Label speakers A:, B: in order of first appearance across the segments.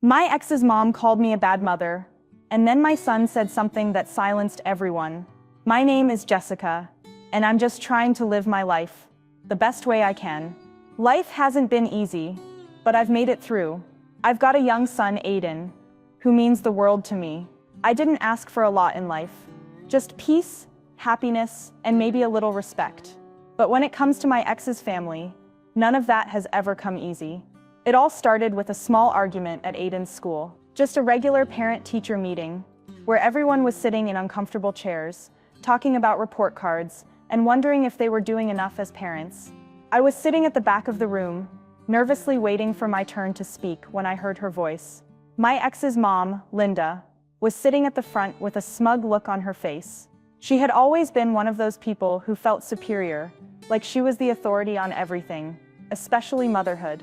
A: My ex's mom called me a bad mother, and then my son said something that silenced everyone. My name is Jessica, and I'm just trying to live my life the best way I can. Life hasn't been easy, but I've made it through. I've got a young son, Aiden, who means the world to me. I didn't ask for a lot in life, just peace, happiness, and maybe a little respect. But when it comes to my ex's family, none of that has ever come easy. It all started with a small argument at Aiden's school, just a regular parent-teacher meeting, where everyone was sitting in uncomfortable chairs, talking about report cards, and wondering if they were doing enough as parents. I was sitting at the back of the room, nervously waiting for my turn to speak when I heard her voice. My ex's mom, Linda, was sitting at the front with a smug look on her face. She had always been one of those people who felt superior, like she was the authority on everything, especially motherhood.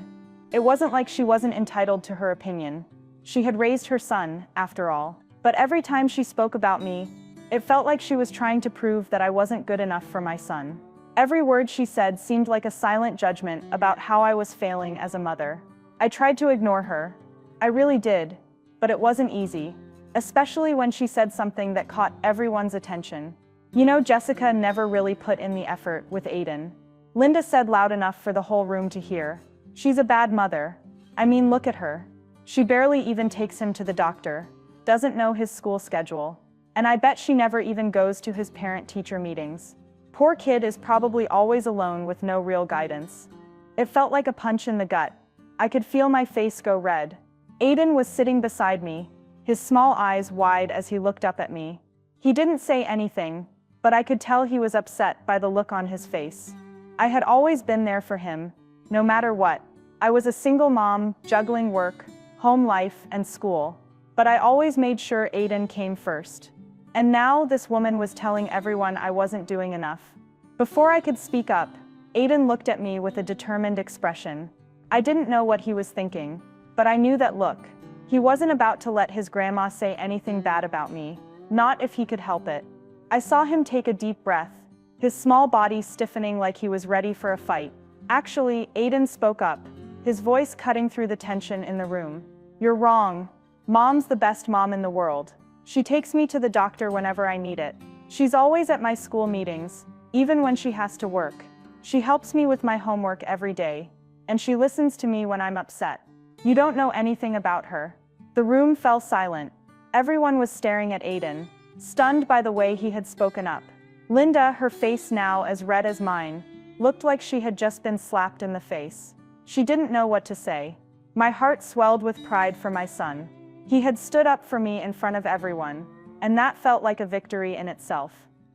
A: It wasn't like she wasn't entitled to her opinion. She had raised her son, after all. But every time she spoke about me, it felt like she was trying to prove that I wasn't good enough for my son. Every word she said seemed like a silent judgment about how I was failing as a mother. I tried to ignore her. I really did, but it wasn't easy, especially when she said something that caught everyone's attention. You know, Jessica never really put in the effort with Aiden. Linda said loud enough for the whole room to hear. She's a bad mother. I mean, look at her. She barely even takes him to the doctor, doesn't know his school schedule, and I bet she never even goes to his parent-teacher meetings. Poor kid is probably always alone with no real guidance. It felt like a punch in the gut. I could feel my face go red. Aiden was sitting beside me, his small eyes wide as he looked up at me. He didn't say anything, but I could tell he was upset by the look on his face. I had always been there for him, no matter what. I was a single mom, juggling work, home life, and school, but I always made sure Aiden came first. And now this woman was telling everyone I wasn't doing enough. Before I could speak up, Aiden looked at me with a determined expression. I didn't know what he was thinking, but I knew that look. He wasn't about to let his grandma say anything bad about me, not if he could help it. I saw him take a deep breath, his small body stiffening like he was ready for a fight. Actually, Aiden spoke up, his voice cutting through the tension in the room. You're wrong. Mom's the best mom in the world. She takes me to the doctor whenever I need it. She's always at my school meetings, even when she has to work. She helps me with my homework every day, and she listens to me when I'm upset. You don't know anything about her. The room fell silent. Everyone was staring at Aiden, stunned by the way he had spoken up. Linda, her face now as red as mine, looked like she had just been slapped in the face. She didn't know what to say. My heart swelled with pride for my son. He had stood up for me in front of everyone, and that felt like a victory in itself.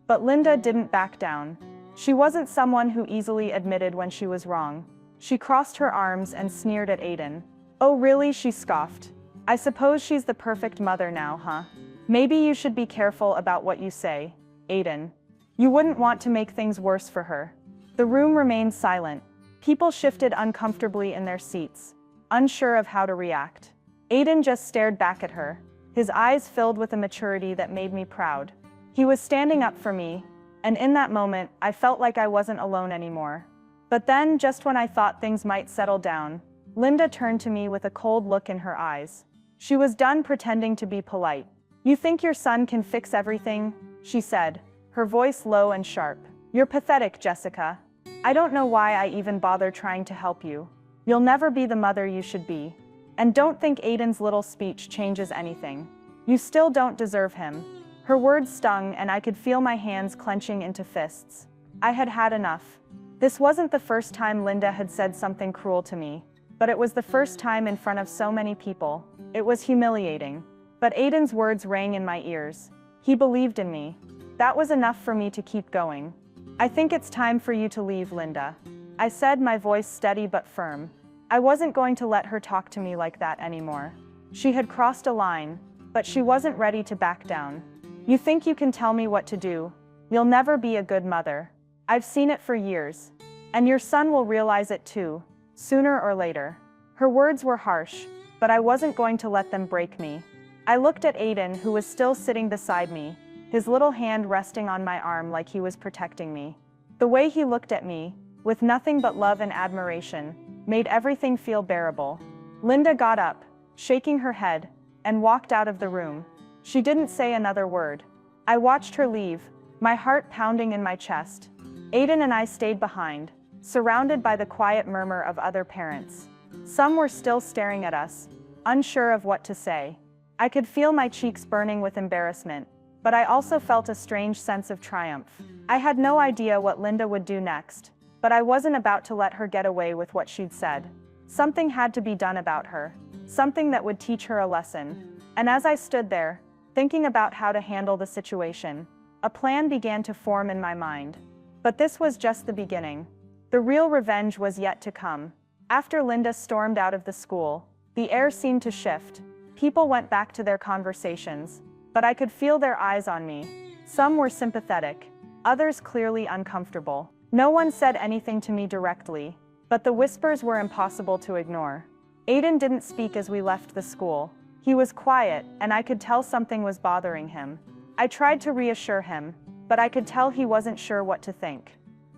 A: But Linda didn't back down. She wasn't someone who easily admitted when she was wrong. She crossed her arms and sneered at Aiden. Oh really, she scoffed. I suppose she's the perfect mother now, huh? Maybe you should be careful about what you say, Aiden. You wouldn't want to make things worse for her. The room remained silent. People shifted uncomfortably in their seats, unsure of how to react. Aiden just stared back at her, his eyes filled with a maturity that made me proud. He was standing up for me, and in that moment, I felt like I wasn't alone anymore. But then, just when I thought things might settle down, Linda turned to me with a cold look in her eyes. She was done pretending to be polite. You think your son can fix everything? She said, her voice low and sharp. You're pathetic, Jessica. I don't know why I even bother trying to help you. You'll never be the mother you should be. And don't think Aiden's little speech changes anything. You still don't deserve him. Her words stung, and I could feel my hands clenching into fists. I had had enough. This wasn't the first time Linda had said something cruel to me, but it was the first time in front of so many people. It was humiliating. But Aiden's words rang in my ears. He believed in me. That was enough for me to keep going. I think it's time for you to leave, Linda. I said, my voice steady but firm. I wasn't going to let her talk to me like that anymore. She had crossed a line, but she wasn't ready to back down. You think you can tell me what to do? You'll never be a good mother. I've seen it for years. And your son will realize it too, sooner or later. Her words were harsh, but I wasn't going to let them break me. I looked at Aiden, who was still sitting beside me, his little hand resting on my arm like he was protecting me. The way he looked at me, with nothing but love and admiration, made everything feel bearable. Linda got up. shaking her head, and walked out of the room. She didn't say another word. I watched her leave, my heart pounding in my chest. Aiden and I stayed behind, surrounded by the quiet murmur of other parents. Some were still staring at us, unsure of what to say. I could feel my cheeks burning with embarrassment, but I also felt a strange sense of triumph. I had no idea what Linda would do next, but I wasn't about to let her get away with what she'd said. Something had to be done about her, something that would teach her a lesson. And as I stood there, thinking about how to handle the situation, a plan began to form in my mind. But this was just the beginning. The real revenge was yet to come. After Linda stormed out of the school, the air seemed to shift. People went back to their conversations, but I could feel their eyes on me. Some were sympathetic, others clearly uncomfortable. No one said anything to me directly, but the whispers were impossible to ignore. Aiden didn't speak as we left the school. He was quiet, and I could tell something was bothering him. I tried to reassure him, but I could tell he wasn't sure what to think.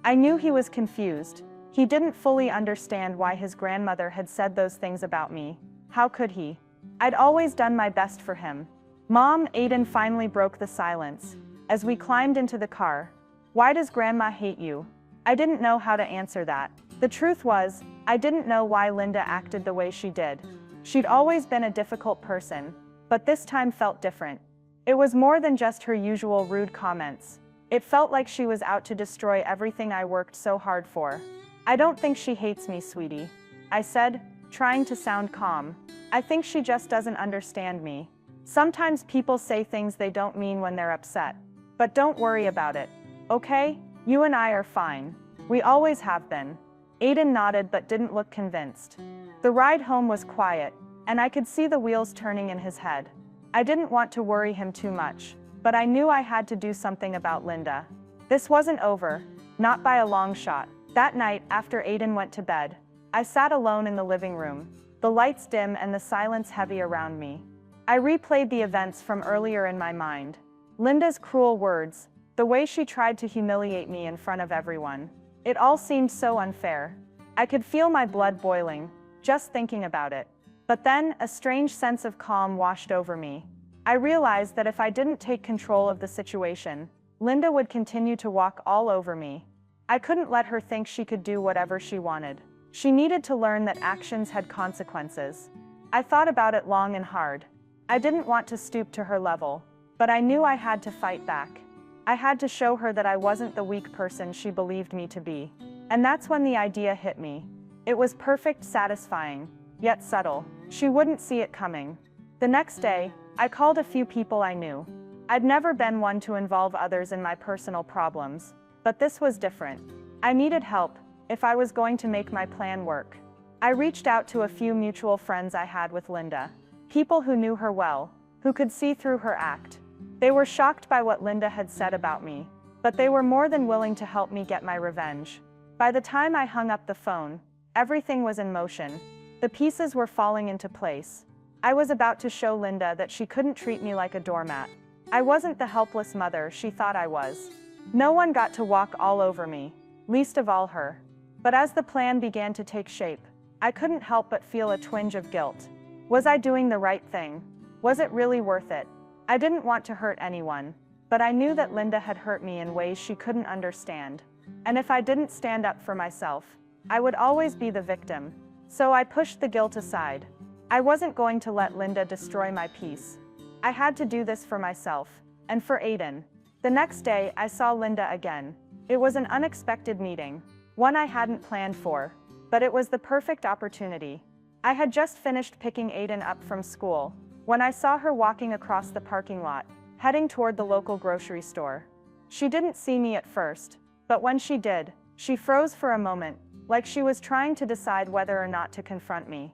A: I knew he was confused. He didn't fully understand why his grandmother had said those things about me. How could he? I'd always done my best for him. Mom, Aiden finally broke the silence. As we climbed into the car, "Why does Grandma hate you?" I didn't know how to answer that. The truth was, I didn't know why Linda acted the way she did. She'd always been a difficult person, but this time felt different. It was more than just her usual rude comments. It felt like she was out to destroy everything I worked so hard for. "I don't think she hates me, sweetie," I said, trying to sound calm. "I think she just doesn't understand me. Sometimes people say things they don't mean when they're upset. But don't worry about it, okay? You and I are fine. We always have been." Aiden nodded but didn't look convinced. The ride home was quiet, and I could see the wheels turning in his head. I didn't want to worry him too much, but I knew I had to do something about Linda. This wasn't over, not by a long shot. That night, after Aiden went to bed, I sat alone in the living room, the lights dim and the silence heavy around me. I replayed the events from earlier in my mind. Linda's cruel words, the way she tried to humiliate me in front of everyone. It all seemed so unfair. I could feel my blood boiling, just thinking about it. But then, a strange sense of calm washed over me. I realized that if I didn't take control of the situation, Linda would continue to walk all over me. I couldn't let her think she could do whatever she wanted. She needed to learn that actions had consequences. I thought about it long and hard. I didn't want to stoop to her level, but I knew I had to fight back. I had to show her that I wasn't the weak person she believed me to be. And that's when the idea hit me. It was perfect, satisfying, yet subtle. She wouldn't see it coming. The next day, I called a few people I knew. I'd never been one to involve others in my personal problems, but this was different. I needed help if I was going to make my plan work. I reached out to a few mutual friends I had with Linda, people who knew her well, who could see through her act. They were shocked by what Linda had said about me, but they were more than willing to help me get my revenge. By the time I hung up the phone, everything was in motion. The pieces were falling into place. I was about to show Linda that she couldn't treat me like a doormat. I wasn't the helpless mother she thought I was. No one got to walk all over me, least of all her. But as the plan began to take shape, I couldn't help but feel a twinge of guilt. Was I doing the right thing? Was it really worth it? I didn't want to hurt anyone, but I knew that Linda had hurt me in ways she couldn't understand. And if I didn't stand up for myself, I would always be the victim. So I pushed the guilt aside. I wasn't going to let Linda destroy my peace. I had to do this for myself, and for Aiden. The next day, I saw Linda again. It was an unexpected meeting, one I hadn't planned for, but it was the perfect opportunity. I had just finished picking Aiden up from school, when I saw her walking across the parking lot, heading toward the local grocery store. She didn't see me at first, but when she did, she froze for a moment, like she was trying to decide whether or not to confront me.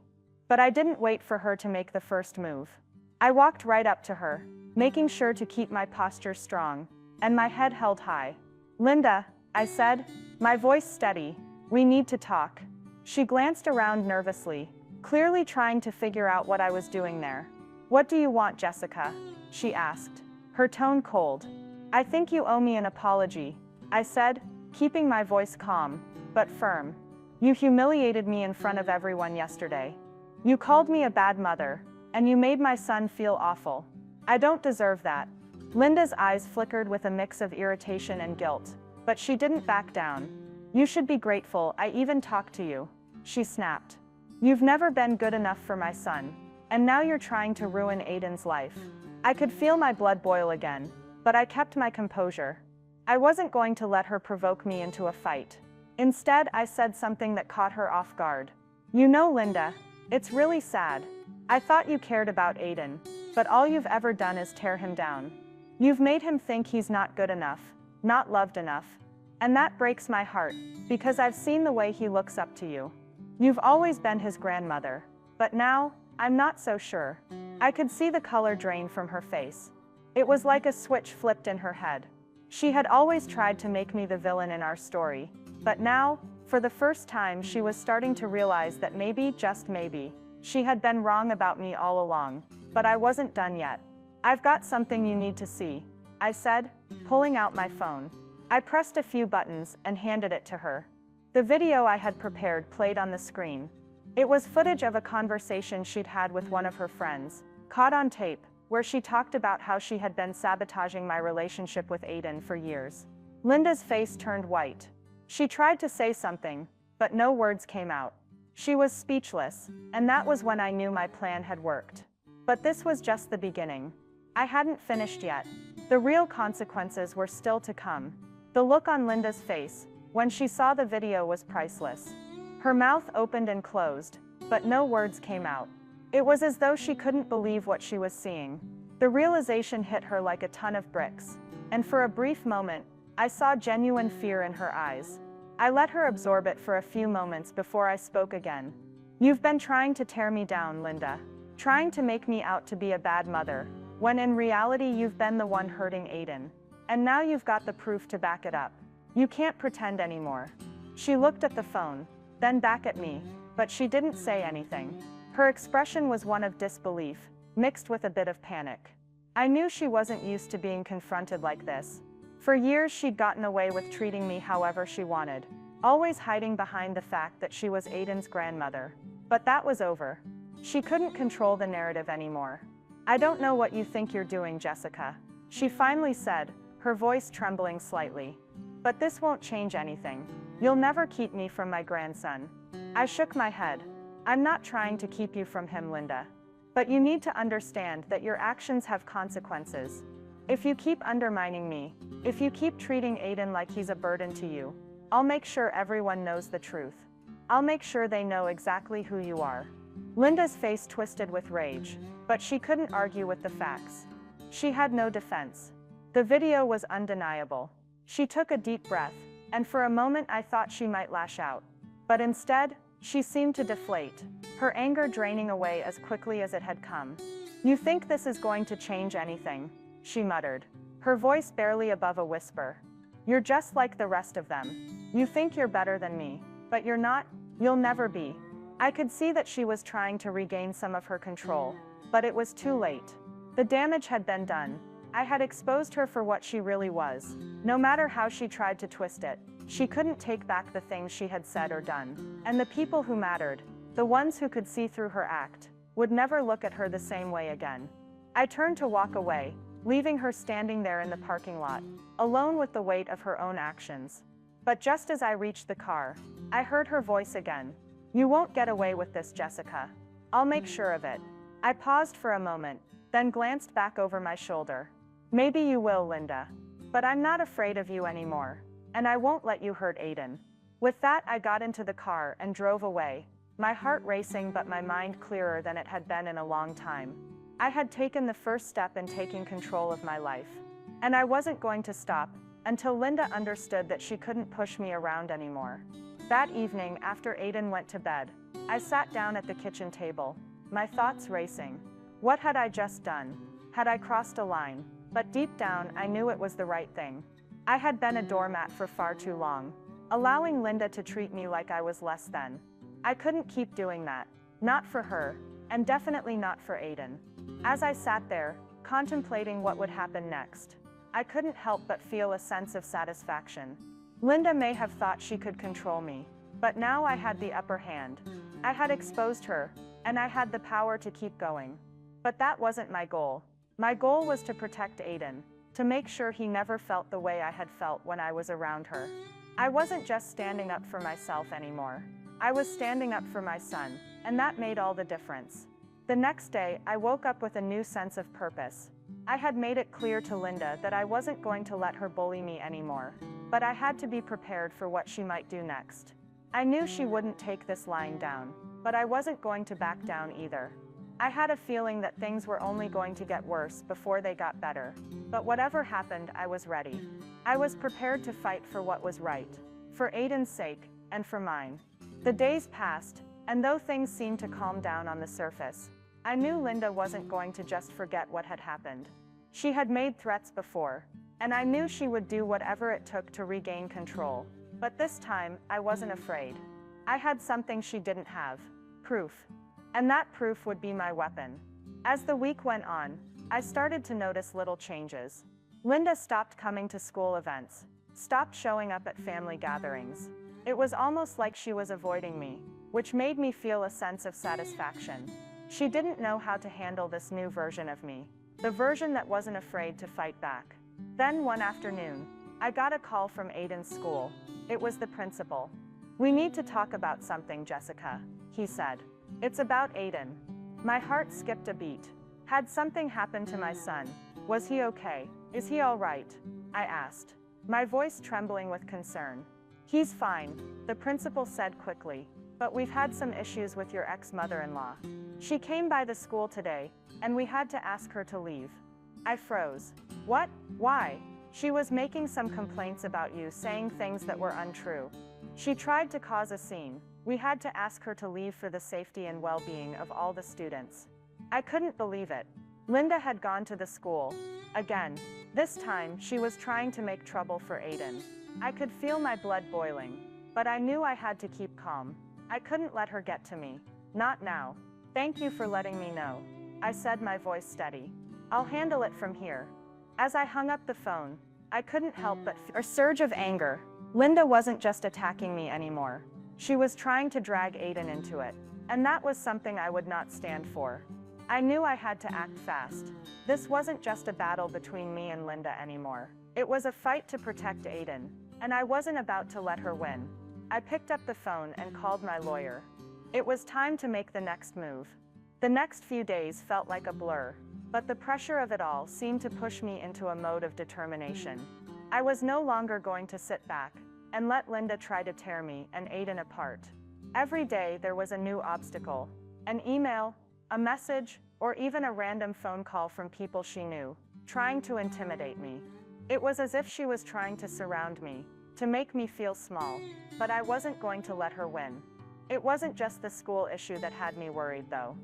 A: But I didn't wait for her to make the first move. I walked right up to her, making sure to keep my posture strong, and my head held high. "Linda," I said, my voice steady, "we need to talk." She glanced around nervously, clearly trying to figure out what I was doing there. "What do you want, Jessica?" she asked, her tone cold. "I think you owe me an apology," I said, keeping my voice calm, but firm. "You humiliated me in front of everyone yesterday. You called me a bad mother, and you made my son feel awful. I don't deserve that." Linda's eyes flickered with a mix of irritation and guilt, but she didn't back down. "You should be grateful I even talked to you," she snapped. "You've never been good enough for my son, and now you're trying to ruin Aiden's life." I could feel my blood boil again, but I kept my composure. I wasn't going to let her provoke me into a fight. Instead, I said something that caught her off guard. "You know, Linda, it's really sad. I thought you cared about Aiden, but all you've ever done is tear him down. You've made him think he's not good enough, not loved enough. And that breaks my heart, because I've seen the way he looks up to you. You've always been his grandmother, but now, I'm not so sure." I could see the color drain from her face. It was like a switch flipped in her head. She had always tried to make me the villain in our story, but now, for the first time, she was starting to realize that maybe, just maybe, she had been wrong about me all along. But I wasn't done yet. "I've got something you need to see," I said, pulling out my phone. I pressed a few buttons and handed it to her. The video I had prepared played on the screen. It was footage of a conversation she'd had with one of her friends, caught on tape, where she talked about how she had been sabotaging my relationship with Aiden for years. Linda's face turned white. She tried to say something, but no words came out. She was speechless, and that was when I knew my plan had worked. But this was just the beginning. I hadn't finished yet. The real consequences were still to come. The look on Linda's face, when she saw the video, was priceless. Her mouth opened and closed, but no words came out. It was as though she couldn't believe what she was seeing. The realization hit her like a ton of bricks, and for a brief moment, I saw genuine fear in her eyes. I let her absorb it for a few moments before I spoke again. "You've been trying to tear me down, Linda. Trying to make me out to be a bad mother, when in reality you've been the one hurting Aiden. And now you've got the proof to back it up. You can't pretend anymore." She looked at the phone, then back at me, but she didn't say anything. Her expression was one of disbelief, mixed with a bit of panic. I knew she wasn't used to being confronted like this. For years she'd gotten away with treating me however she wanted, always hiding behind the fact that she was Aiden's grandmother. But that was over. She couldn't control the narrative anymore. "I don't know what you think you're doing, Jessica," she finally said, her voice trembling slightly. "But this won't change anything. You'll never keep me from my grandson." I shook my head. "I'm not trying to keep you from him, Linda. But you need to understand that your actions have consequences. If you keep undermining me, if you keep treating Aiden like he's a burden to you, I'll make sure everyone knows the truth. I'll make sure they know exactly who you are." Linda's face twisted with rage, but she couldn't argue with the facts. She had no defense. The video was undeniable. She took a deep breath, and for a moment I thought she might lash out. But instead, she seemed to deflate, her anger draining away as quickly as it had come. "You think this is going to change anything?" she muttered, her voice barely above a whisper. "You're just like the rest of them. You think you're better than me, but you're not. You'll never be." I could see that she was trying to regain some of her control, but it was too late. The damage had been done. I had exposed her for what she really was. No matter how she tried to twist it, she couldn't take back the things she had said or done. And the people who mattered, the ones who could see through her act, would never look at her the same way again. I turned to walk away, leaving her standing there in the parking lot, alone with the weight of her own actions. But just as I reached the car, I heard her voice again. "You won't get away with this, Jessica. I'll make sure of it." I paused for a moment, then glanced back over my shoulder. "Maybe you will, Linda. But I'm not afraid of you anymore. And I won't let you hurt Aiden." With that, I got into the car and drove away, my heart racing but my mind clearer than it had been in a long time. I had taken the first step in taking control of my life. And I wasn't going to stop until Linda understood that she couldn't push me around anymore. That evening, after Aiden went to bed, I sat down at the kitchen table, my thoughts racing. What had I just done? Had I crossed a line? But deep down, I knew it was the right thing. I had been a doormat for far too long, allowing Linda to treat me like I was less than. I couldn't keep doing that. Not for her, and definitely not for Aiden. As I sat there, contemplating what would happen next, I couldn't help but feel a sense of satisfaction. Linda may have thought she could control me, but now I had the upper hand. I had exposed her, and I had the power to keep going. But that wasn't my goal. My goal was to protect Aiden, to make sure he never felt the way I had felt when I was around her. I wasn't just standing up for myself anymore. I was standing up for my son, and that made all the difference. The next day, I woke up with a new sense of purpose. I had made it clear to Linda that I wasn't going to let her bully me anymore, but I had to be prepared for what she might do next. I knew she wouldn't take this lying down, but I wasn't going to back down either. I had a feeling that things were only going to get worse before they got better. But whatever happened, I was ready. I was prepared to fight for what was right, for Aiden's sake, and for mine. The days passed, and though things seemed to calm down on the surface, I knew Linda wasn't going to just forget what had happened. She had made threats before, and I knew she would do whatever it took to regain control. But this time, I wasn't afraid. I had something she didn't have: proof. And that proof would be my weapon. As the week went on, I started to notice little changes. Linda stopped coming to school events, stopped showing up at family gatherings. It was almost like she was avoiding me, which made me feel a sense of satisfaction. She didn't know how to handle this new version of me, the version that wasn't afraid to fight back. Then one afternoon, I got a call from Aiden's school. It was the principal. "We need to talk about something, Jessica," he said. "It's about Aiden." My heart skipped a beat. Had something happened to my son? Was he okay? Is he all right? I asked, my voice trembling with concern. "He's fine," the principal said quickly, "but we've had some issues with your ex-mother-in-law. She came by the school today, and we had to ask her to leave." I froze. "What? Why?" "She was making some complaints about you, saying things that were untrue. She tried to cause a scene. We had to ask her to leave for the safety and well-being of all the students." I couldn't believe it. Linda had gone to the school. Again. This time, she was trying to make trouble for Aiden. I could feel my blood boiling, but I knew I had to keep calm. I couldn't let her get to me. Not now. "Thank you for letting me know," I said, my voice steady. "I'll handle it from here." As I hung up the phone, I couldn't help but feel a surge of anger. Linda wasn't just attacking me anymore. She was trying to drag Aiden into it, and that was something I would not stand for. I knew I had to act fast. This wasn't just a battle between me and Linda anymore. It was a fight to protect Aiden, and I wasn't about to let her win. I picked up the phone and called my lawyer. It was time to make the next move. The next few days felt like a blur, but the pressure of it all seemed to push me into a mode of determination. I was no longer going to sit back and let Linda try to tear me and Aiden apart. Every day there was a new obstacle: an email, a message, or even a random phone call from people she knew, trying to intimidate me. It was as if she was trying to surround me, to make me feel small, but I wasn't going to let her win. It wasn't just the school issue that had me worried, though.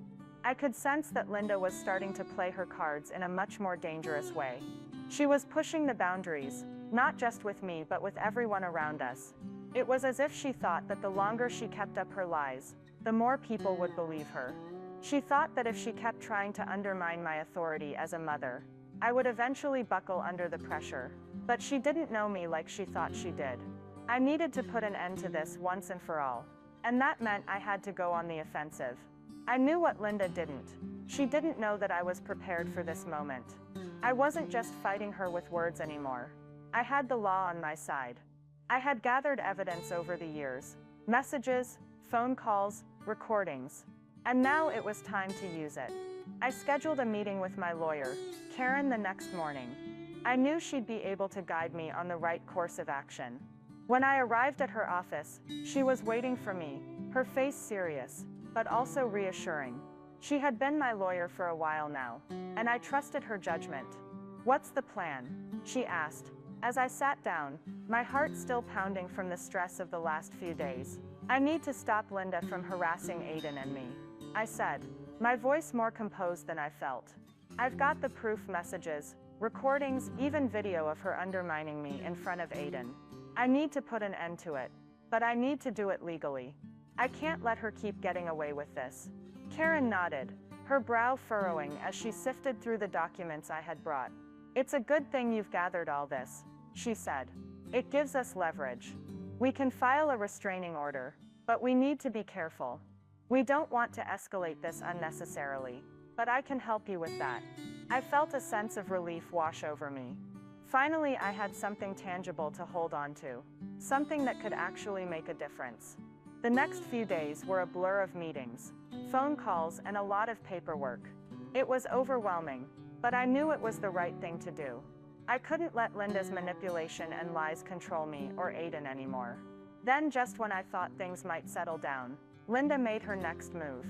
A: I could sense that Linda was starting to play her cards in a much more dangerous way. She was pushing the boundaries, not just with me but with everyone around us. It was as if she thought that the longer she kept up her lies, the more people would believe her. She thought that if she kept trying to undermine my authority as a mother, I would eventually buckle under the pressure. But she didn't know me like she thought she did. I needed to put an end to this once and for all, and that meant I had to go on the offensive. I knew what Linda didn't. She didn't know that I was prepared for this moment. I wasn't just fighting her with words anymore. I had the law on my side. I had gathered evidence over the years: messages, phone calls, recordings. And now it was time to use it. I scheduled a meeting with my lawyer, Karen, the next morning. I knew she'd be able to guide me on the right course of action. When I arrived at her office, she was waiting for me, her face serious, but also reassuring. She had been my lawyer for a while now, and I trusted her judgment. "What's the plan?" she asked, as I sat down, my heart still pounding from the stress of the last few days. "I need to stop Linda from harassing Aiden and me," I said, my voice more composed than I felt. "I've got the proof: messages, recordings, even video of her undermining me in front of Aiden. I need to put an end to it, but I need to do it legally. I can't let her keep getting away with this." Karen nodded, her brow furrowing as she sifted through the documents I had brought. "It's a good thing you've gathered all this," she said. "It gives us leverage. We can file a restraining order, but we need to be careful. We don't want to escalate this unnecessarily." but I can help you with that." I felt a sense of relief wash over me. Finally, I had something tangible to hold on to, something that could actually make a difference. The next few days were a blur of meetings, phone calls, and a lot of paperwork. It was overwhelming, but I knew it was the right thing to do. I couldn't let Linda's manipulation and lies control me or Aiden anymore. Then, just when I thought things might settle down, Linda made her next move.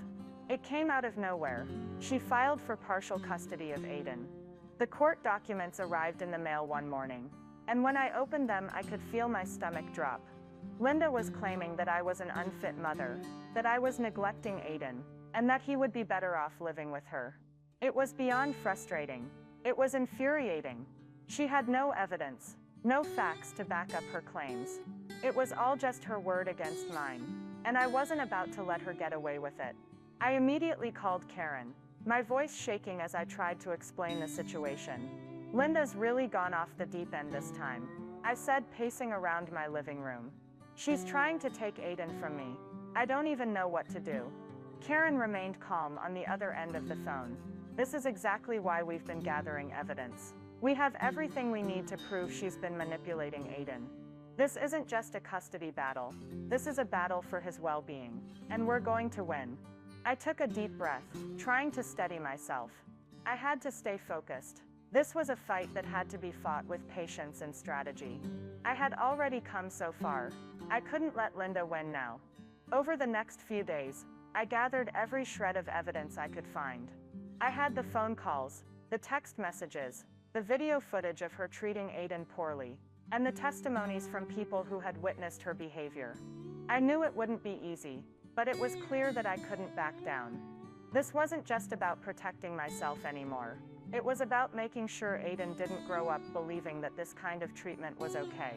A: It came out of nowhere. She filed for partial custody of Aiden. The court documents arrived in the mail one morning, and when I opened them, I could feel my stomach drop. Linda was claiming that I was an unfit mother, that I was neglecting Aiden, and that he would be better off living with her. It was beyond frustrating. It was infuriating. She had no evidence, no facts to back up her claims. It was all just her word against mine, and I wasn't about to let her get away with it. I immediately called Karen, my voice shaking as I tried to explain the situation. "Linda's really gone off the deep end this time," I said, pacing around my living room. "She's trying to take Aiden from me. I don't even know what to do." Karen remained calm on the other end of the phone. "This is exactly why we've been gathering evidence. We have everything we need to prove she's been manipulating Aiden. This isn't just a custody battle. This is a battle for his well-being, and we're going to win." I took a deep breath, trying to steady myself. I had to stay focused. This was a fight that had to be fought with patience and strategy. I had already come so far. I couldn't let Linda win now. Over the next few days, I gathered every shred of evidence I could find. I had the phone calls, the text messages, the video footage of her treating Aiden poorly, and the testimonies from people who had witnessed her behavior. I knew it wouldn't be easy, but it was clear that I couldn't back down. This wasn't just about protecting myself anymore. It was about making sure Aiden didn't grow up believing that this kind of treatment was okay.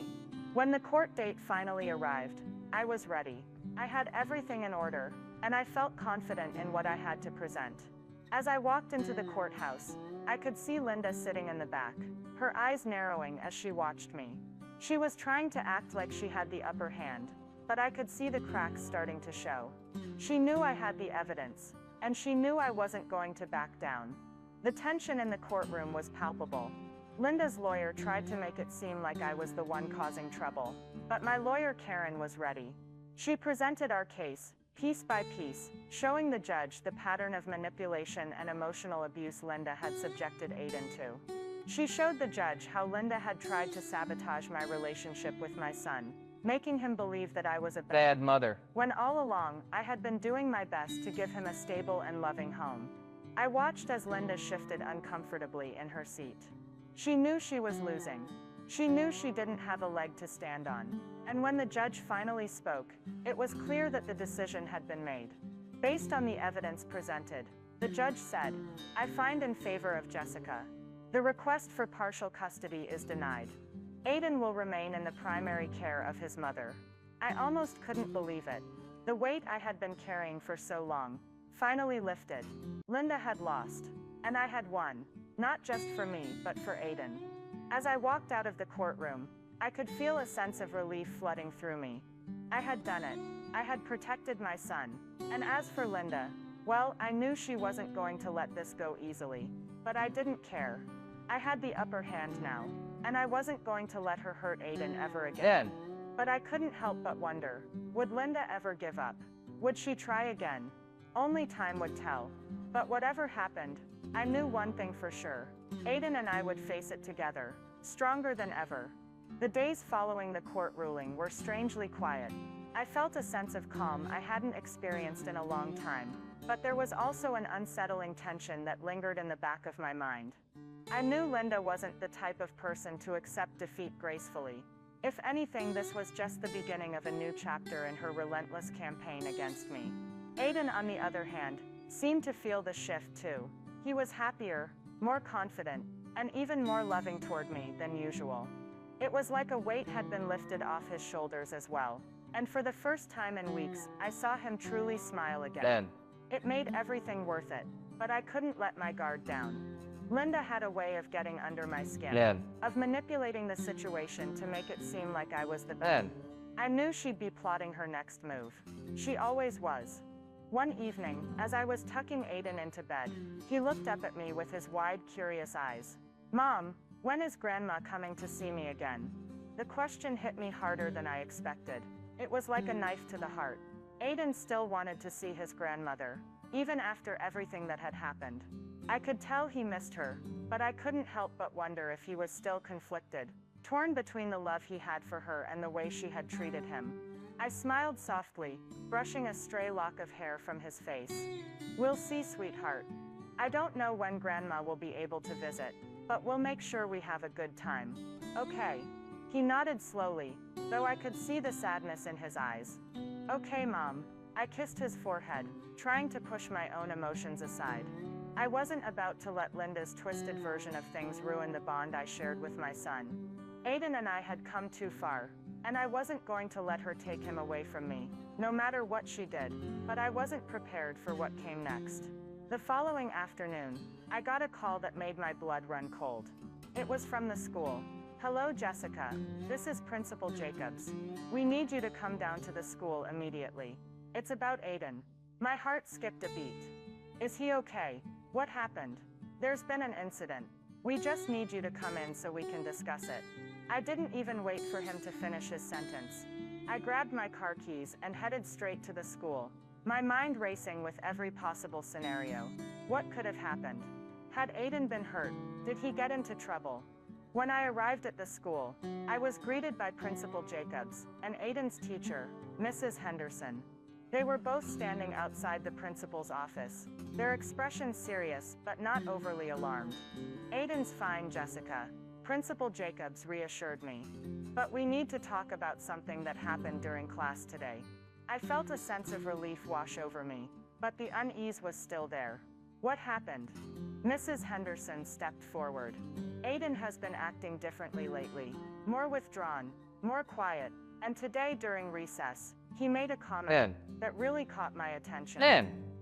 A: When the court date finally arrived, I was ready. I had everything in order, and I felt confident in what I had to present. As I walked into the courthouse, I could see Linda sitting in the back, her eyes narrowing as she watched me. She was trying to act like she had the upper hand, but I could see the cracks starting to show. She knew I had the evidence, and she knew I wasn't going to back down. The tension in the courtroom was palpable. Linda's lawyer tried to make it seem like I was the one causing trouble, but my lawyer Karen was ready. She presented our case, piece by piece, showing the judge the pattern of manipulation and emotional abuse Linda had subjected Aiden to. She showed the judge how Linda had tried to sabotage my relationship with my son, making him believe that I was a bad mother, when all along, I had been doing my best to give him a stable and loving home. I watched as Linda shifted uncomfortably in her seat. She knew she was losing. She knew she didn't have a leg to stand on. And when the judge finally spoke, it was clear that the decision had been made. Based on the evidence presented, the judge said, "I find in favor of Jessica. The request for partial custody is denied. Aiden will remain in the primary care of his mother." I almost couldn't believe it. The weight I had been carrying for so long finally lifted. Linda had lost, and I had won, not just for me, but for Aiden. As I walked out of the courtroom, I could feel a sense of relief flooding through me. I had done it. I had protected my son. And as for Linda, well, I knew she wasn't going to let this go easily. But I didn't care. I had the upper hand now, and I wasn't going to let her hurt Aiden ever again. But I couldn't help but wonder, would Linda ever give up? Would she try again? Only time would tell. But whatever happened, I knew one thing for sure. Aiden and I would face it together, stronger than ever. The days following the court ruling were strangely quiet. I felt a sense of calm I hadn't experienced in a long time, but there was also an unsettling tension that lingered in the back of my mind. I knew Linda wasn't the type of person to accept defeat gracefully. If anything, this was just the beginning of a new chapter in her relentless campaign against me. Aiden, on the other hand, seemed to feel the shift too. He was happier, more confident, and even more loving toward me than usual. It was like a weight had been lifted off his shoulders as well. And for the first time in weeks, I saw him truly smile again. It made everything worth it, but I couldn't let my guard down. Linda had a way of getting under my skin, of manipulating the situation to make it seem like I was the bad. I knew she'd be plotting her next move. She always was. One evening, as I was tucking Aiden into bed, he looked up at me with his wide, curious eyes. "Mom, when is Grandma coming to see me again?" The question hit me harder than I expected. It was like a knife to the heart. Aiden still wanted to see his grandmother, even after everything that had happened. I could tell he missed her, but I couldn't help but wonder if he was still conflicted, torn between the love he had for her and the way she had treated him. I smiled softly, brushing a stray lock of hair from his face. "We'll see, sweetheart. I don't know when Grandma will be able to visit, but we'll make sure we have a good time. Okay?" He nodded slowly, though I could see the sadness in his eyes. "Okay, Mom." I kissed his forehead, trying to push my own emotions aside. I wasn't about to let Linda's twisted version of things ruin the bond I shared with my son. Aiden and I had come too far, and I wasn't going to let her take him away from me, no matter what she did, but I wasn't prepared for what came next. The following afternoon, I got a call that made my blood run cold. It was from the school. "Hello, Jessica. This is Principal Jacobs. We need you to come down to the school immediately. It's about Aiden." My heart skipped a beat. "Is he okay? What happened?" "There's been an incident. We just need you to come in so we can discuss it." I didn't even wait for him to finish his sentence. I grabbed my car keys and headed straight to the school, my mind racing with every possible scenario. What could have happened? Had Aiden been hurt? Did he get into trouble? When I arrived at the school, I was greeted by Principal Jacobs and Aiden's teacher, Mrs. Henderson. They were both standing outside the principal's office, their expressions serious but not overly alarmed. "Aiden's fine, Jessica," Principal Jacobs reassured me. "But we need to talk about something that happened during class today." I felt a sense of relief wash over me, but the unease was still there. "What happened?" Mrs. Henderson stepped forward. "Aiden has been acting differently lately, more withdrawn, more quiet, and today during recess, he made a comment that really caught my attention."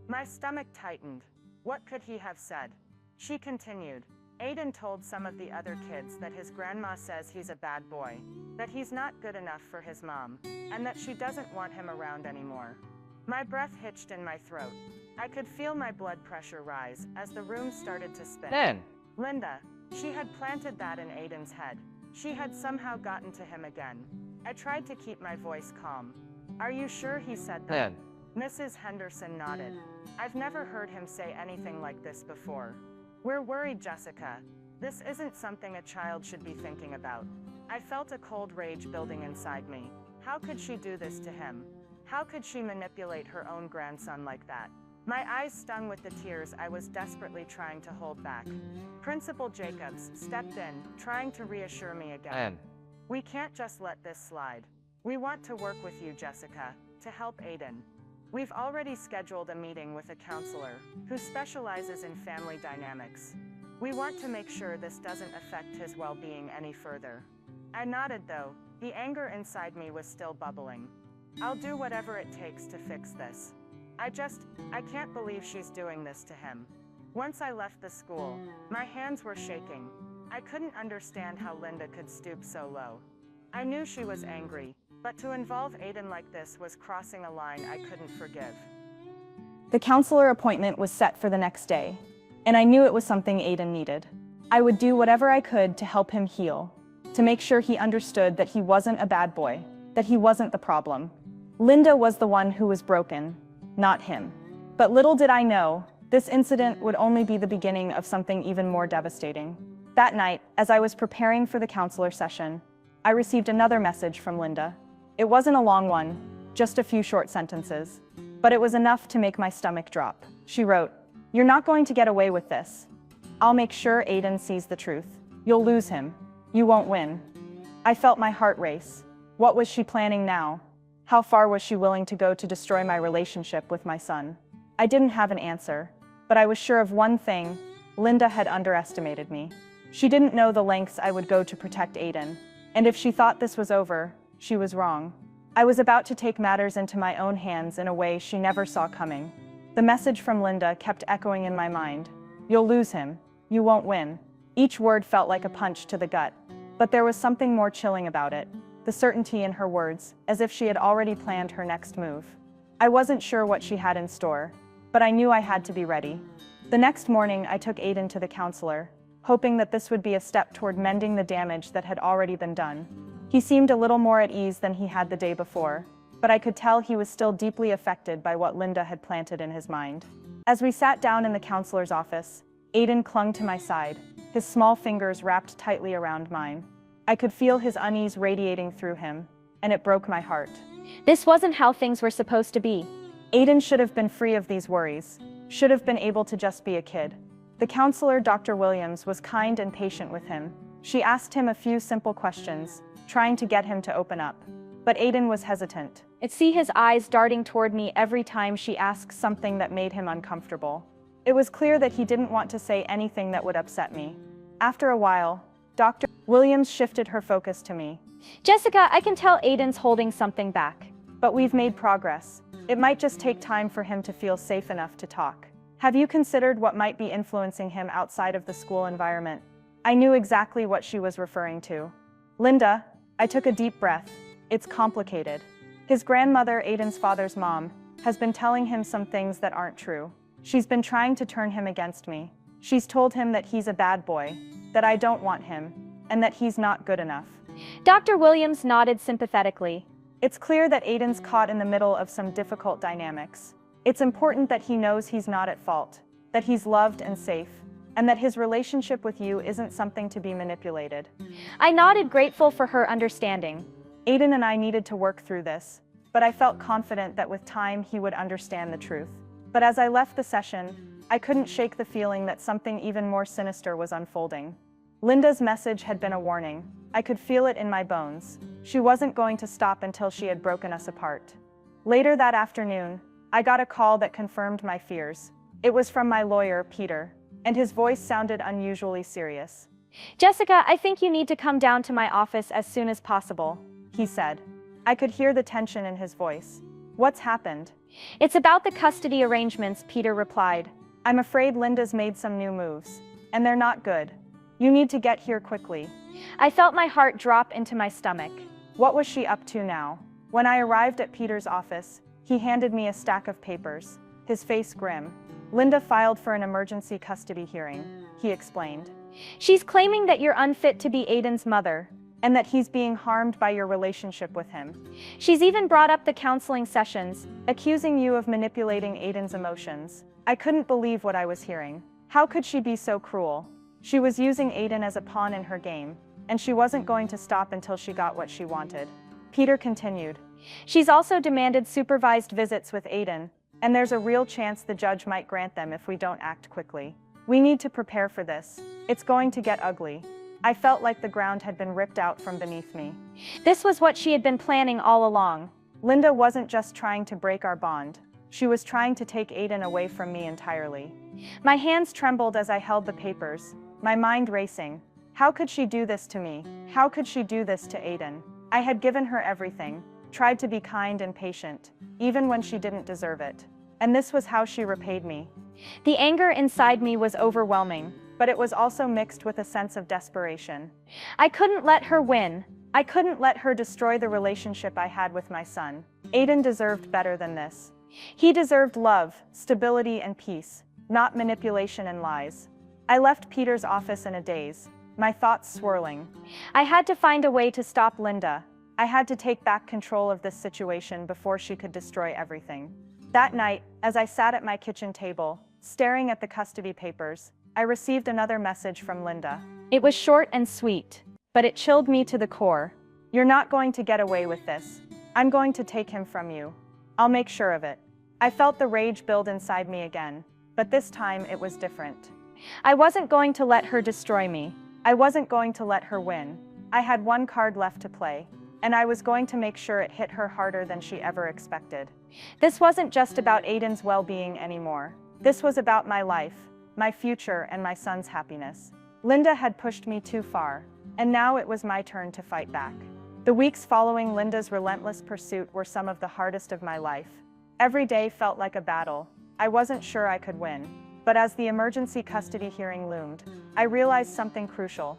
A: My stomach tightened. What could he have said? She continued. "Aiden told some of the other kids that his grandma says he's a bad boy, that he's not good enough for his mom, and that she doesn't want him around anymore." My breath hitched in my throat. I could feel my blood pressure rise as the room started to spin. Linda, she had planted that in Aiden's head. She had somehow gotten to him again. I tried to keep my voice calm. "Are you sure he said that?" Mrs. Henderson nodded. "I've never heard him say anything like this before." "We're worried, Jessica. This isn't something a child should be thinking about." I felt a cold rage building inside me. How could she do this to him? How could she manipulate her own grandson like that? My eyes stung with the tears I was desperately trying to hold back. Principal Jacobs stepped in, trying to reassure me again. "We can't just let this slide. We want to work with you, Jessica, to help Aiden. We've already scheduled a meeting with a counselor who specializes in family dynamics. We want to make sure this doesn't affect his well-being any further." I nodded though. The anger inside me was still bubbling. "I'll do whatever it takes to fix this. I can't believe she's doing this to him." Once I left the school, my hands were shaking. I couldn't understand how Linda could stoop so low. I knew she was angry, but to involve Aiden like this was crossing a line I couldn't forgive. The counselor appointment was set for the next day, and I knew it was something Aiden needed. I would do whatever I could to help him heal, to make sure he understood that he wasn't a bad boy, that he wasn't the problem. Linda was the one who was broken, not him. But little did I know, this incident would only be the beginning of something even more devastating. That night, as I was preparing for the counselor session, I received another message from Linda. It wasn't a long one, just a few short sentences, but it was enough to make my stomach drop. She wrote, "You're not going to get away with this. I'll make sure Aiden sees the truth. You'll lose him. You won't win." I felt my heart race. What was she planning now? How far was she willing to go to destroy my relationship with my son? I didn't have an answer, but I was sure of one thing: Linda had underestimated me. She didn't know the lengths I would go to protect Aiden, and if she thought this was over, she was wrong. I was about to take matters into my own hands in a way she never saw coming. The message from Linda kept echoing in my mind. "You'll lose him. You won't win." Each word felt like a punch to the gut, but there was something more chilling about it. The certainty in her words, as if she had already planned her next move. I wasn't sure what she had in store, but I knew I had to be ready. The next morning, I took Aiden to the counselor, hoping that this would be a step toward mending the damage that had already been done. He seemed a little more at ease than he had the day before, but I could tell he was still deeply affected by what Linda had planted in his mind. As we sat down in the counselor's office, Aiden clung to my side, his small fingers wrapped tightly around mine. I could feel his unease radiating through him, and it broke my heart.
B: This wasn't how things were supposed to be.
A: Aiden should have been free of these worries, should have been able to just be a kid. The counselor, Dr. Williams, was kind and patient with him. She asked him a few simple questions, trying to get him to open up. But Aiden was hesitant. I'd see his eyes darting toward me every time she asked something that made him uncomfortable. It was clear that he didn't want to say anything that would upset me. After a while, Dr. Williams shifted her focus to me.
B: Jessica, I can tell Aiden's holding something back.
A: But we've made progress. It might just take time for him to feel safe enough to talk. Have you considered what might be influencing him outside of the school environment? I knew exactly what she was referring to. Linda, I took a deep breath. It's complicated. His grandmother, Aiden's father's mom, has been telling him some things that aren't true. She's been trying to turn him against me. She's told him that he's a bad boy, that I don't want him, and that he's not good enough.
B: Dr. Williams nodded sympathetically.
A: It's clear that Aiden's caught in the middle of some difficult dynamics. It's important that he knows he's not at fault, that he's loved and safe, and that his relationship with you isn't something to be manipulated.
B: I nodded, grateful for her understanding.
A: Aiden and I needed to work through this, but I felt confident that with time he would understand the truth. But as I left the session, I couldn't shake the feeling that something even more sinister was unfolding. Linda's message had been a warning. I could feel it in my bones. She wasn't going to stop until she had broken us apart. Later that afternoon, I got a call that confirmed my fears. It was from my lawyer, Peter, and his voice sounded unusually serious.
B: Jessica, I think you need to come down to my office as soon as possible,
A: he said. I could hear the tension in his voice. What's happened?
B: It's about the custody arrangements, Peter replied.
A: I'm afraid Linda's made some new moves, and they're not good. You need to get here quickly.
B: I felt my heart drop into my stomach.
A: What was she up to now? When I arrived at Peter's office, he handed me a stack of papers, his face grim. Linda filed for an emergency custody hearing, he explained.
B: She's claiming that you're unfit to be Aiden's mother,
A: and that he's being harmed by your relationship with him.
B: She's even brought up the counseling sessions, accusing you of manipulating Aiden's emotions.
A: I couldn't believe what I was hearing. How could she be so cruel? She was using Aiden as a pawn in her game, and she wasn't going to stop until she got what she wanted. Peter continued.
B: She's also demanded supervised visits with Aiden,
A: and there's a real chance the judge might grant them if we don't act quickly. We need to prepare for this. It's going to get ugly. I felt like the ground had been ripped out from beneath me.
B: This was what she had been planning all along.
A: Linda wasn't just trying to break our bond. She was trying to take Aiden away from me entirely. My hands trembled as I held the papers, my mind racing. How could she do this to me? How could she do this to Aiden? I had given her everything, tried to be kind and patient, even when she didn't deserve it. And this was how she repaid me.
B: The anger inside me was overwhelming,
A: but it was also mixed with a sense of desperation.
B: I couldn't let her win.
A: I couldn't let her destroy the relationship I had with my son. Aiden deserved better than this. He deserved love, stability, and peace, not manipulation and lies. I left Peter's office in a daze, my thoughts swirling.
B: I had to find a way to stop
A: Linda. I had to take back control of this situation before she could destroy everything. That night, as I sat at my kitchen table, staring at the custody papers, I received another message from Linda.
B: It was short and sweet,
A: but it chilled me to the core. You're not going to get away with this. I'm going to take him from you. I'll make sure of it. I felt the rage build inside me again, but this time it was different.
B: I wasn't going to let her destroy me.
A: I wasn't going to let her win. I had one card left to play, and I was going to make sure it hit her harder than she ever expected. This wasn't just about Aiden's well-being anymore. This was about my life, my future, and my son's happiness. Linda had pushed me too far, and now it was my turn to fight back. The weeks following Linda's relentless pursuit were some of the hardest of my life. Every day felt like a battle. I wasn't sure I could win. But as the emergency custody hearing loomed, I realized something crucial.